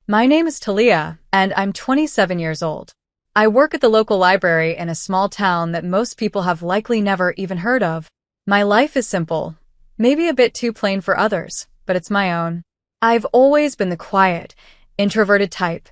My name is Talia, and I'm 27 years old. I work at the local library in a small town that most people have likely never even heard of. My life is simple, maybe a bit too plain for others, but it's my own. I've always been the quiet, introverted type,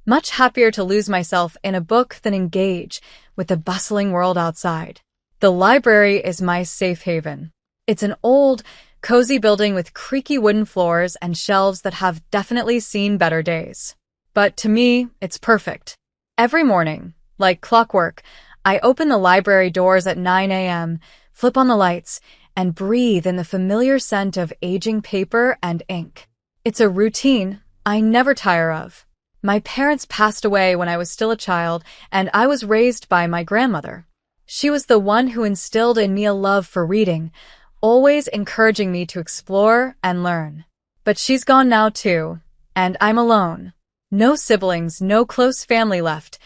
much happier to lose myself in a book than engage with the bustling world outside. The library is my safe haven. It's an old, cozy building with creaky wooden floors and shelves that have definitely seen better days. But to me, it's perfect. Every morning, like clockwork, I open the library doors at 9 a.m., flip on the lights, and breathe in the familiar scent of aging paper and ink. It's a routine I never tire of. My parents passed away when I was still a child, and I was raised by my grandmother. She was the one who instilled in me a love for reading, always encouraging me to explore and learn. But she's gone now too, and I'm alone. No siblings, no close family left,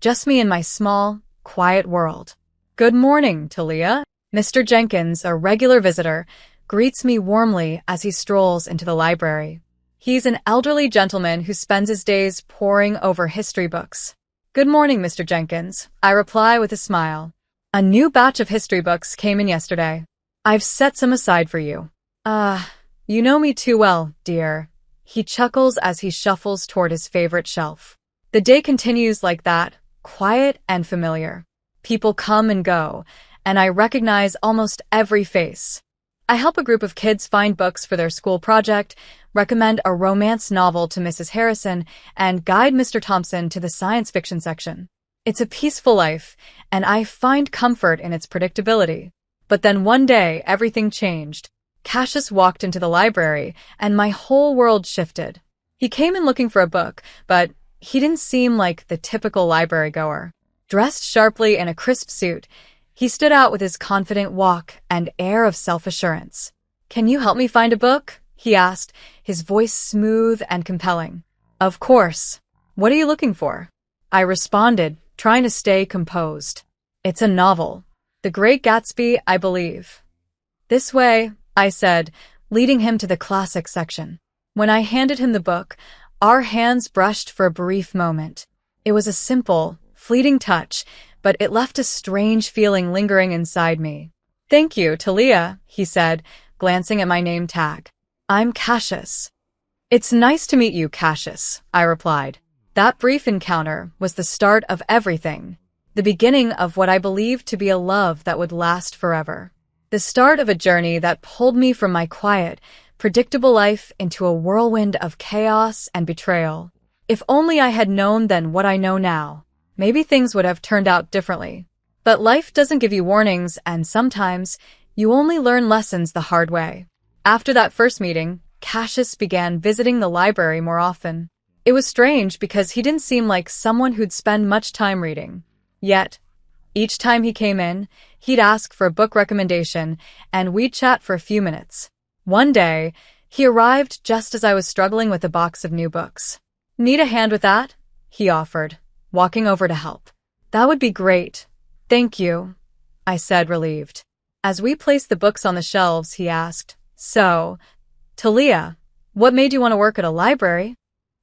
just me in my small, quiet world. Good morning, Talia. Mr. Jenkins, a regular visitor, greets me warmly as he strolls into the library. He's an elderly gentleman who spends his days poring over history books. Good morning, Mr. Jenkins, I reply with a smile. A new batch of history books came in yesterday. I've set some aside for you. You know me too well, dear. He chuckles as he shuffles toward his favorite shelf. The day continues like that, quiet and familiar. People come and go, and I recognize almost every face. I help a group of kids find books for their school project, recommend a romance novel to Mrs. Harrison, and guide Mr. Thompson to the science fiction section. It's a peaceful life, and I find comfort in its predictability. But then one day, everything changed. Cassius walked into the library, and my whole world shifted. He came in looking for a book, but he didn't seem like the typical library goer. Dressed sharply in a crisp suit, he stood out with his confident walk and air of self-assurance. "Can you help me find a book?" he asked, his voice smooth and compelling. "Of course. What are you looking for?" I responded, trying to stay composed. "It's a novel. The Great Gatsby, I believe." "This way," I said, leading him to the classic section. When I handed him the book, our hands brushed for a brief moment. It was a simple, fleeting touch, but it left a strange feeling lingering inside me. "Thank you, Talia," he said, glancing at my name tag. "I'm Cassius." "It's nice to meet you, Cassius," I replied. That brief encounter was the start of everything, the beginning of what I believed to be a love that would last forever. The start of a journey that pulled me from my quiet, predictable life into a whirlwind of chaos and betrayal. If only I had known then what I know now, maybe things would have turned out differently. But life doesn't give you warnings, and sometimes you only learn lessons the hard way. After that first meeting, Cassius began visiting the library more often. It was strange because he didn't seem like someone who'd spend much time reading. Yet, each time he came in, he'd ask for a book recommendation, and we'd chat for a few minutes. One day, he arrived just as I was struggling with a box of new books. "Need a hand with that?" he offered, walking over to help. "That would be great. Thank you," I said, relieved. As we placed the books on the shelves, he asked, "So, Talia, what made you want to work at a library?"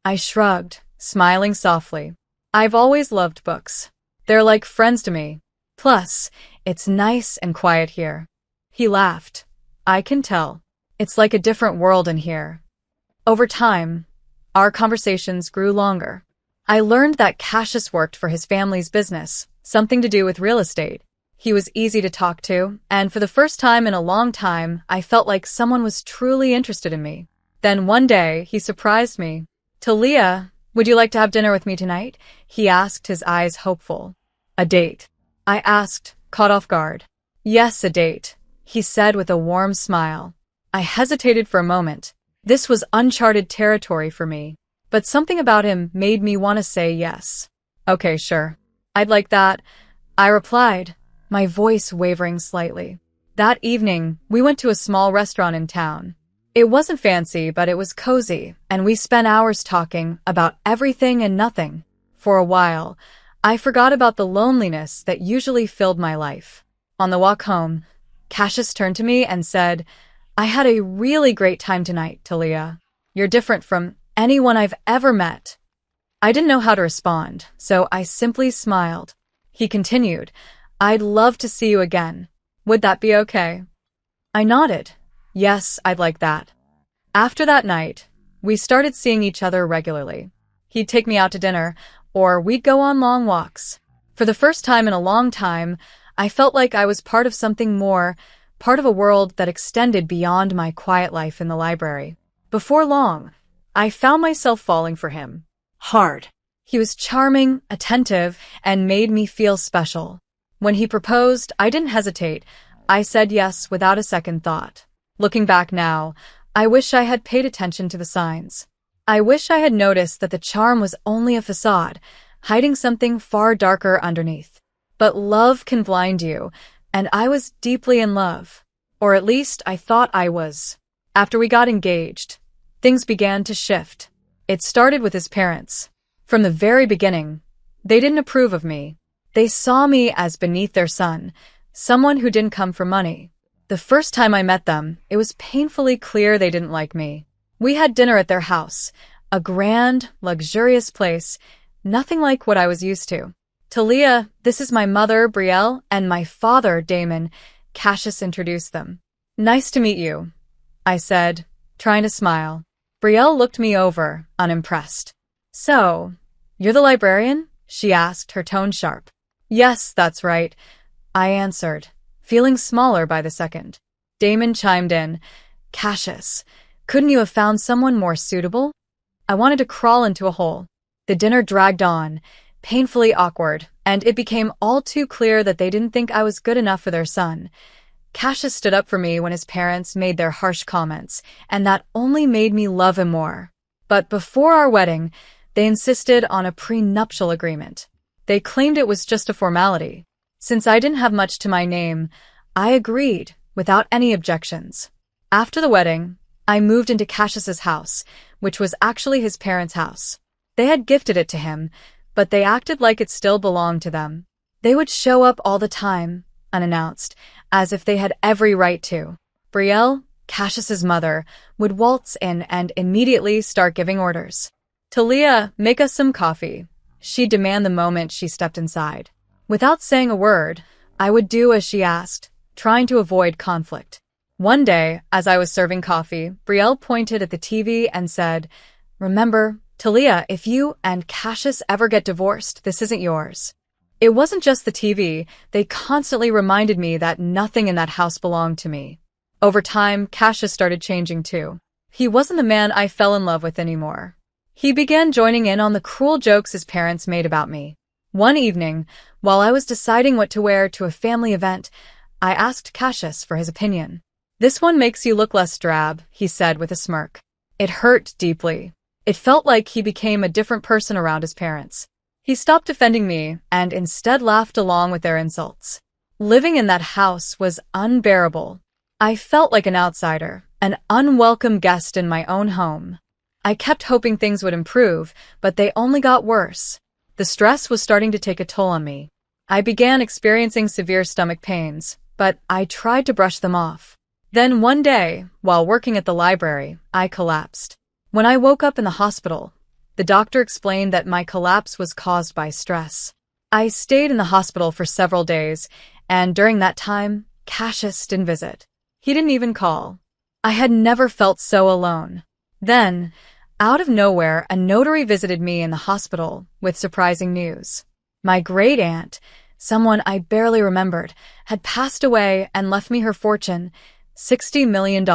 I shrugged, smiling softly. "I've always loved books. They're like friends to me. Plus, it's nice and quiet here." He laughed. "I can tell. It's like a different world in here." Over time, our conversations grew longer. I learned that Cassius worked for his family's business, something to do with real estate. He was easy to talk to, and for the first time in a long time, I felt like someone was truly interested in me. Then one day, he surprised me. "Talia, would you like to have dinner with me tonight?" he asked, his eyes hopeful. "A date?" I asked, caught off guard. "Yes, a date," he said with a warm smile. I hesitated for a moment. This was uncharted territory for me, but something about him made me want to say yes. "Okay, sure. I'd like that," I replied, my voice wavering slightly. That evening, we went to a small restaurant in town. It wasn't fancy, but it was cozy, and we spent hours talking about everything and nothing. For a while, I forgot about the loneliness that usually filled my life. On the walk home, Cassius turned to me and said, "I had a really great time tonight, Talia. You're different from anyone I've ever met. I didn't know how to respond, so I simply smiled. He continued, I'd love to see you again. Would that be okay? I nodded. Yes, I'd like that. After that night, we started seeing each other regularly. He'd take me out to dinner, or we'd go on long walks. For the first time in a long time, I felt like I was part of something more, part of a world that extended beyond my quiet life in the library. Before long, I found myself falling for him. Hard. He was charming, attentive, and made me feel special. When he proposed, I didn't hesitate. I said yes without a second thought. Looking back now, I wish I had paid attention to the signs. I wish I had noticed that the charm was only a facade, hiding something far darker underneath. But love can blind you, and I was deeply in love. Or at least I thought I was. After we got engaged, things began to shift. It started with his parents. From the very beginning, they didn't approve of me. They saw me as beneath their son, someone who didn't come for money. The first time I met them, it was painfully clear they didn't like me. We had dinner at their house, a grand, luxurious place, nothing like what I was used to. Talia, this is my mother, Brielle, and my father, Damon. Cassius introduced them. Nice to meet you, I said, trying to smile. Brielle looked me over, unimpressed. So, you're the librarian? She asked, her tone sharp. Yes, that's right, I answered, feeling smaller by the second. Damon chimed in. Cassius, couldn't you have found someone more suitable? I wanted to crawl into a hole. The dinner dragged on, painfully awkward, and it became all too clear that they didn't think I was good enough for their son. Cassius stood up for me when his parents made their harsh comments, and that only made me love him more. But before our wedding, they insisted on a prenuptial agreement. They claimed it was just a formality. Since I didn't have much to my name, I agreed, without any objections. After the wedding, I moved into Cassius's house, which was actually his parents' house. They had gifted it to him, but they acted like it still belonged to them. They would show up all the time, unannounced, as if they had every right to. Brielle, Cassius's mother, would waltz in and immediately start giving orders. Talia, make us some coffee, she'd demand the moment she stepped inside. Without saying a word, I would do as she asked, trying to avoid conflict. One day, as I was serving coffee, Brielle pointed at the TV and said, Remember, Talia, if you and Cassius ever get divorced, this isn't yours. It wasn't just the TV, they constantly reminded me that nothing in that house belonged to me. Over time, Cassius started changing too. He wasn't the man I fell in love with anymore. He began joining in on the cruel jokes his parents made about me. One evening, while I was deciding what to wear to a family event, I asked Cassius for his opinion. This one makes you look less drab, he said with a smirk. It hurt deeply. It felt like he became a different person around his parents. He stopped defending me and instead laughed along with their insults. Living in that house was unbearable. I felt like an outsider, an unwelcome guest in my own home. I kept hoping things would improve, but they only got worse. The stress was starting to take a toll on me. I began experiencing severe stomach pains, but I tried to brush them off. Then one day, while working at the library, I collapsed. When I woke up in the hospital, the doctor explained that my collapse was caused by stress. I stayed in the hospital for several days, and during that time, Cassius didn't visit. He didn't even call. I had never felt so alone. Then, out of nowhere, a notary visited me in the hospital with surprising news. My great-aunt, someone I barely remembered, had passed away and left me her fortune, $60 million.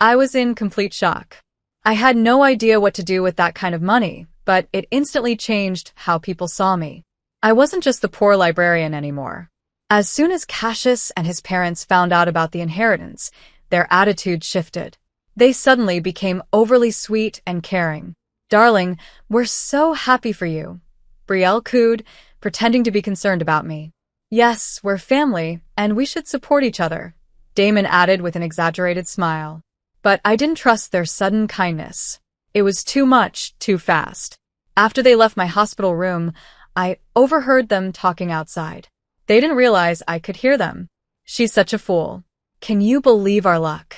I was in complete shock. I had no idea what to do with that kind of money, but it instantly changed how people saw me. I wasn't just the poor librarian anymore. As soon as Cassius and his parents found out about the inheritance, their attitude shifted. They suddenly became overly sweet and caring. Darling, we're so happy for you, Brielle cooed, pretending to be concerned about me. Yes, we're family, and we should support each other, Damon added with an exaggerated smile. But I didn't trust their sudden kindness. It was too much, too fast. After they left my hospital room, I overheard them talking outside. They didn't realize I could hear them. She's such a fool. Can you believe our luck?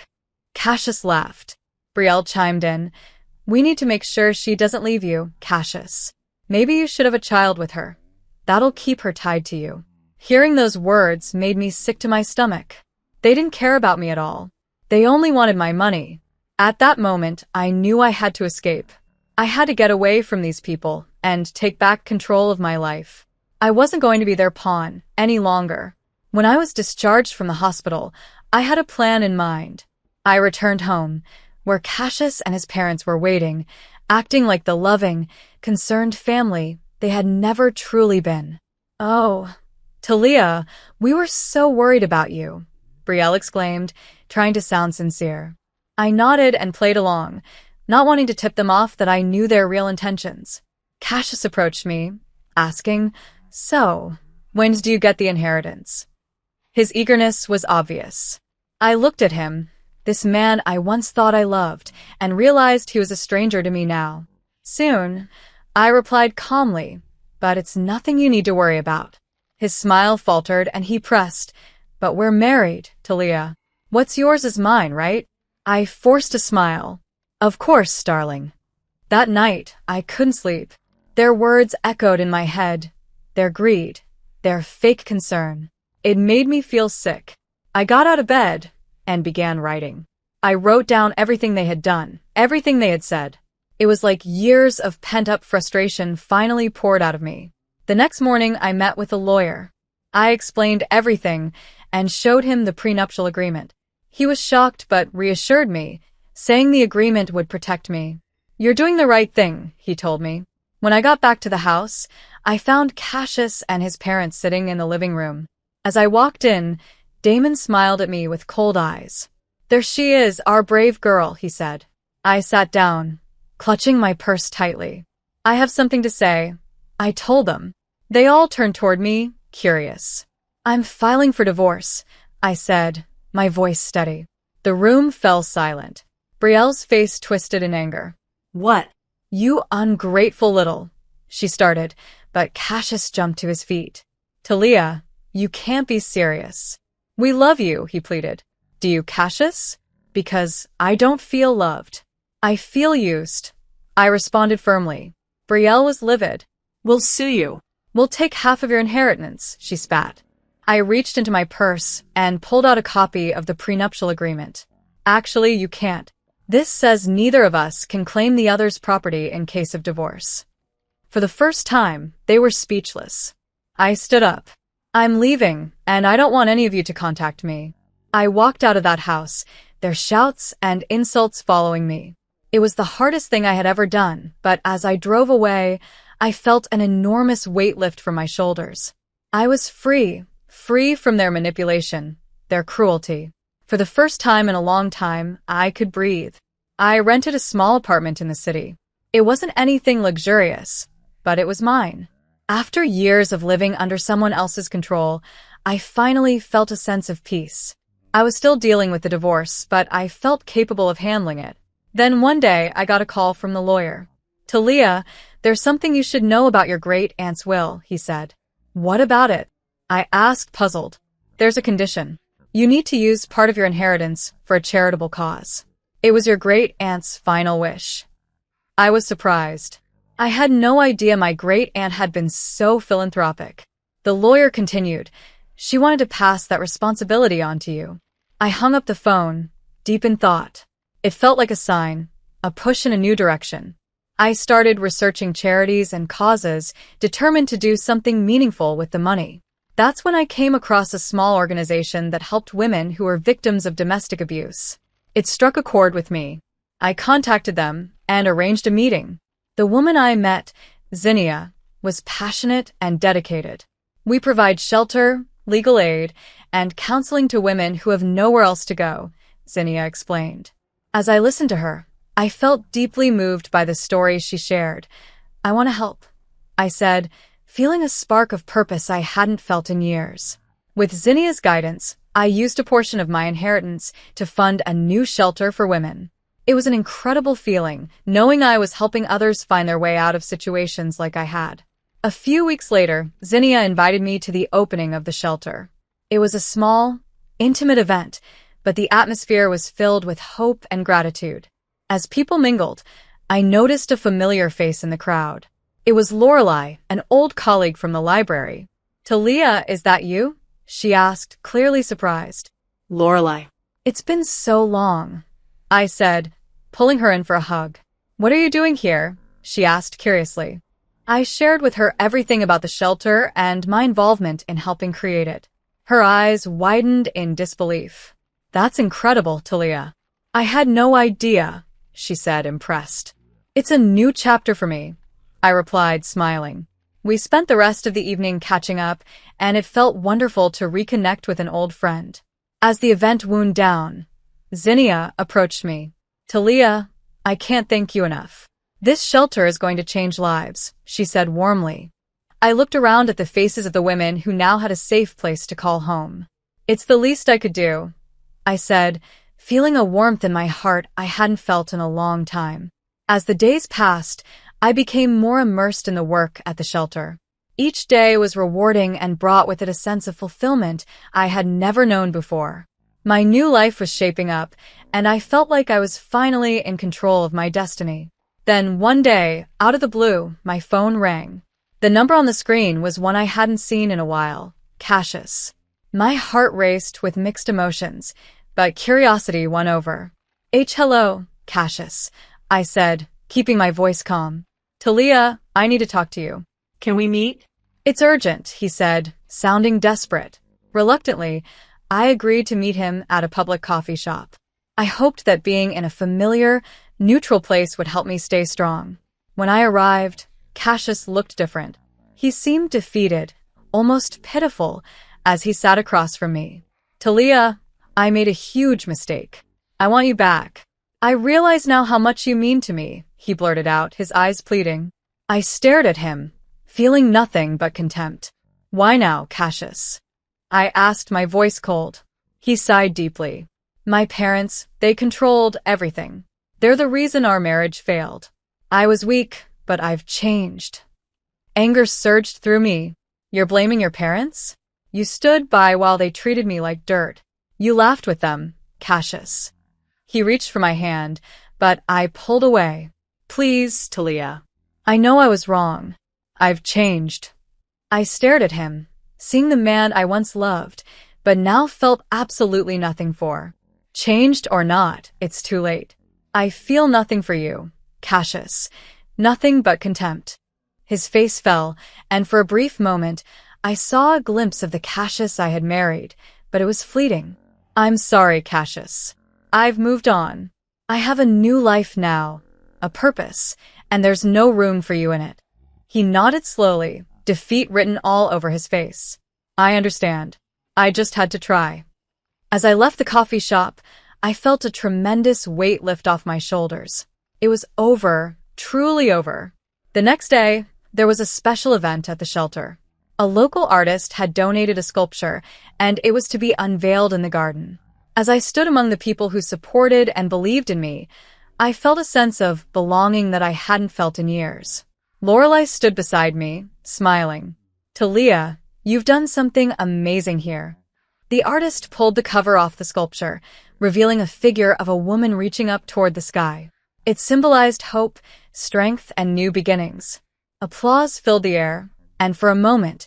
Cassius laughed. Brielle chimed in. We need to make sure she doesn't leave you, Cassius. Maybe you should have a child with her. That'll keep her tied to you. Hearing those words made me sick to my stomach. They didn't care about me at all. They only wanted my money. At that moment, I knew I had to escape. I had to get away from these people and take back control of my life. I wasn't going to be their pawn any longer. When I was discharged from the hospital, I had a plan in mind. I returned home, where Cassius and his parents were waiting, acting like the loving, concerned family they had never truly been. "Oh, Talia, we were so worried about you," Brielle exclaimed, trying to sound sincere. I nodded and played along, not wanting to tip them off that I knew their real intentions. Cassius approached me, asking, "So, when do you get the inheritance?" His eagerness was obvious. I looked at him, this man I once thought I loved, and realized he was a stranger to me now. "Soon," I replied calmly, "but it's nothing you need to worry about." His smile faltered and he pressed, "But we're married, Talia. What's yours is mine, right?" I forced a smile. "Of course, darling." That night, I couldn't sleep. Their words echoed in my head. Their greed. Their fake concern. It made me feel sick. I got out of bed and began writing. I wrote down everything they had done, everything they had said. It was like years of pent-up frustration finally poured out of me. The next morning, I met with a lawyer. I explained everything and showed him the prenuptial agreement. He was shocked but reassured me, saying the agreement would protect me. "You're doing the right thing," he told me. When I got back to the house, I found Cassius and his parents sitting in the living room. As I walked in, Damon smiled at me with cold eyes. "There she is, our brave girl," he said. I sat down, clutching my purse tightly. "I have something to say," I told them. They all turned toward me, curious. "I'm filing for divorce," I said, my voice steady. The room fell silent. Brielle's face twisted in anger. "What?" "You ungrateful little," she started, but Cassius jumped to his feet. "Talia, you can't be serious." "We love you," he pleaded. "Do you, Cassius?" "Because I don't feel loved. I feel used," I responded firmly. Brielle was livid. "We'll sue you. We'll take half of your inheritance," she spat. I reached into my purse and pulled out a copy of the prenuptial agreement. "Actually, you can't. This says neither of us can claim the other's property in case of divorce." For the first time, they were speechless. I stood up. "I'm leaving, and I don't want any of you to contact me." I walked out of that house, their shouts and insults following me. It was the hardest thing I had ever done, but as I drove away, I felt an enormous weight lift from my shoulders. I was free from their manipulation, their cruelty. For the first time in a long time, I could breathe. I rented a small apartment in the city. It wasn't anything luxurious, but it was mine. After years of living under someone else's control, I finally felt a sense of peace. I was still dealing with the divorce, but I felt capable of handling it. Then one day, I got a call from the lawyer. "Talia, there's something you should know about your great-aunt's will," he said. "What about it?" I asked, puzzled. "There's a condition. You need to use part of your inheritance for a charitable cause." It was your great-aunt's final wish. I was surprised. I had no idea my great-aunt had been so philanthropic. The lawyer continued, "She wanted to pass that responsibility on to you." I hung up the phone, deep in thought. It felt like a sign, a push in a new direction. I started researching charities and causes, determined to do something meaningful with the money. That's when I came across a small organization that helped women who were victims of domestic abuse. It struck a chord with me. I contacted them and arranged a meeting. The woman I met, Zinnia, was passionate and dedicated. "We provide shelter, legal aid, and counseling to women who have nowhere else to go," Zinnia explained. As I listened to her, I felt deeply moved by the stories she shared. "I want to help," I said, feeling a spark of purpose I hadn't felt in years. With Zinnia's guidance, I used a portion of my inheritance to fund a new shelter for women. It was an incredible feeling, knowing I was helping others find their way out of situations like I had. A few weeks later, Zinnia invited me to the opening of the shelter. It was a small, intimate event, but the atmosphere was filled with hope and gratitude. As people mingled, I noticed a familiar face in the crowd. It was Lorelei, an old colleague from the library. "Talia, is that you?" she asked, clearly surprised. Lorelei. "It's been so long," I said, pulling her in for a hug. "What are you doing here?" she asked curiously. I shared with her everything about the shelter and my involvement in helping create it. Her eyes widened in disbelief. "That's incredible, Talia." "I had no idea," she said, impressed. "It's a new chapter for me," I replied, smiling. We spent the rest of the evening catching up, and it felt wonderful to reconnect with an old friend. As the event wound down, Zinnia approached me. "Talia, I can't thank you enough. This shelter is going to change lives," she said warmly. I looked around at the faces of the women who now had a safe place to call home. "It's the least I could do," I said, feeling a warmth in my heart I hadn't felt in a long time. As the days passed, I became more immersed in the work at the shelter. Each day was rewarding and brought with it a sense of fulfillment I had never known before. My new life was shaping up, and I felt like I was finally in control of my destiny. Then one day, out of the blue, my phone rang. The number on the screen was one I hadn't seen in a while, Cassius. My heart raced with mixed emotions, but curiosity won over. Hello, Cassius," I said, keeping my voice calm. "Talia, I need to talk to you." Can we meet? "It's urgent," he said, sounding desperate. Reluctantly, I agreed to meet him at a public coffee shop. I hoped that being in a familiar, neutral place would help me stay strong. When I arrived, Cassius looked different. He seemed defeated, almost pitiful, as he sat across from me. "Talia, I made a huge mistake. I want you back. I realize now how much you mean to me," he blurted out, his eyes pleading. I stared at him, feeling nothing but contempt. "Why now, Cassius?" I asked, my voice cold. He sighed deeply. "My parents, they controlled everything. They're the reason our marriage failed. I was weak, but I've changed." Anger surged through me. "You're blaming your parents? You stood by while they treated me like dirt. You laughed with them, Cassius." He reached for my hand, but I pulled away. "Please, Talia. I know I was wrong. I've changed." I stared at him, seeing the man I once loved, but now felt absolutely nothing for. "Changed or not, it's too late. I feel nothing for you, Cassius. Nothing but contempt." His face fell, and for a brief moment, I saw a glimpse of the Cassius I had married, but it was fleeting. "I'm sorry, Cassius. I've moved on. I have a new life now, a purpose, and there's no room for you in it." He nodded slowly, defeat written all over his face. "I understand. I just had to try." As I left the coffee shop, I felt a tremendous weight lift off my shoulders. It was over, truly over. The next day, there was a special event at the shelter. A local artist had donated a sculpture, and it was to be unveiled in the garden. As I stood among the people who supported and believed in me, I felt a sense of belonging that I hadn't felt in years. Lorelei stood beside me, smiling. "Talia, you've done something amazing here." The artist pulled the cover off the sculpture, revealing a figure of a woman reaching up toward the sky. It symbolized hope, strength, and new beginnings. Applause filled the air, and for a moment,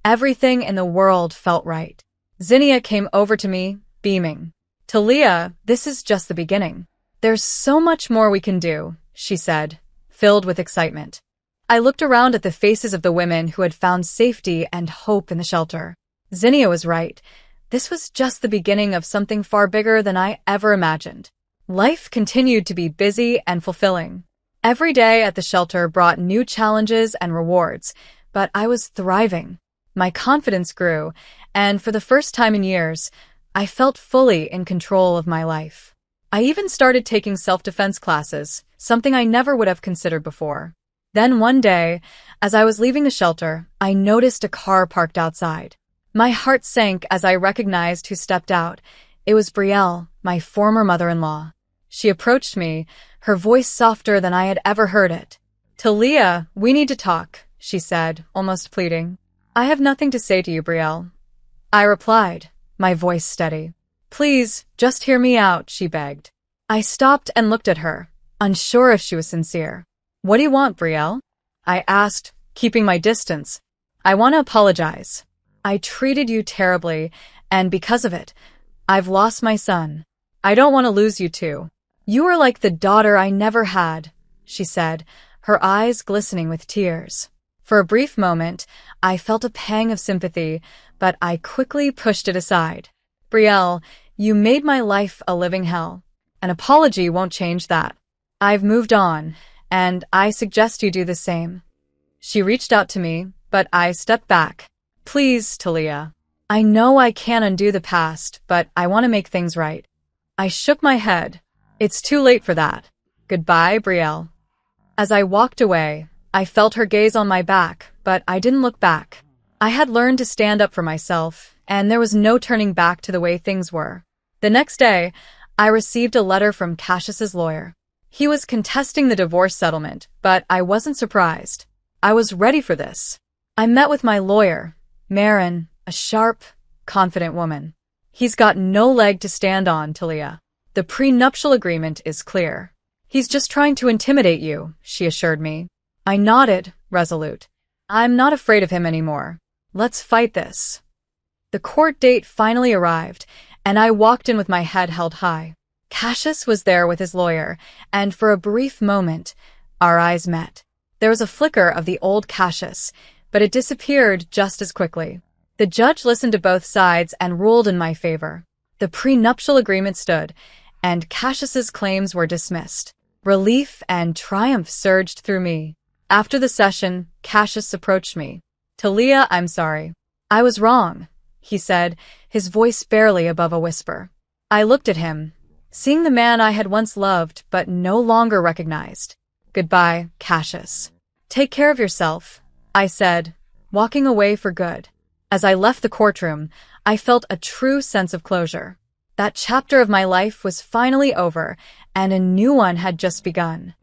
everything in the world felt right. Zinnia came over to me, beaming. "Talia, this is just the beginning. There's so much more we can do," she said, filled with excitement. I looked around at the faces of the women who had found safety and hope in the shelter. Zinnia was right. This was just the beginning of something far bigger than I ever imagined. Life continued to be busy and fulfilling. Every day at the shelter brought new challenges and rewards, but I was thriving. My confidence grew, and for the first time in years, I felt fully in control of my life. I even started taking self-defense classes, something I never would have considered before. Then one day, as I was leaving the shelter, I noticed a car parked outside. My heart sank as I recognized who stepped out. It was Brielle, my former mother-in-law. She approached me, her voice softer than I had ever heard it. "Talia, we need to talk," she said, almost pleading. "I have nothing to say to you, Brielle," I replied, my voice steady. "Please, just hear me out," she begged. I stopped and looked at her, unsure if she was sincere. What do you want, Brielle? I asked, keeping my distance. I want to apologize. I treated you terribly, and because of it, I've lost my son. I don't want to lose you too. You are like the daughter I never had, she said, her eyes glistening with tears. For a brief moment, I felt a pang of sympathy, but I quickly pushed it aside. Brielle, you made my life a living hell. An apology won't change that. I've moved on, and I suggest you do the same. She reached out to me, but I stepped back. Please, Talia. I know I can't undo the past, but I want to make things right. I shook my head. It's too late for that. Goodbye, Brielle. As I walked away, I felt her gaze on my back, but I didn't look back. I had learned to stand up for myself, and there was no turning back to the way things were. The next day, I received a letter from Cassius's lawyer. He was contesting the divorce settlement, but I wasn't surprised. I was ready for this. I met with my lawyer, Marin, a sharp, confident woman. He's got no leg to stand on, Talia. The prenuptial agreement is clear. He's just trying to intimidate you, she assured me. I nodded, resolute. I'm not afraid of him anymore. Let's fight this. The court date finally arrived, and I walked in with my head held high. Cassius was there with his lawyer, and for a brief moment, our eyes met. There was a flicker of the old Cassius, but it disappeared just as quickly. The judge listened to both sides and ruled in my favor. The prenuptial agreement stood, and Cassius's claims were dismissed. Relief and triumph surged through me. After the session, Cassius approached me. Talia, I'm sorry. I was wrong, he said, his voice barely above a whisper. I looked at him, seeing the man I had once loved but no longer recognized. Goodbye, Cassius. Take care of yourself, I said, walking away for good. As I left the courtroom, I felt a true sense of closure. That chapter of my life was finally over, and a new one had just begun.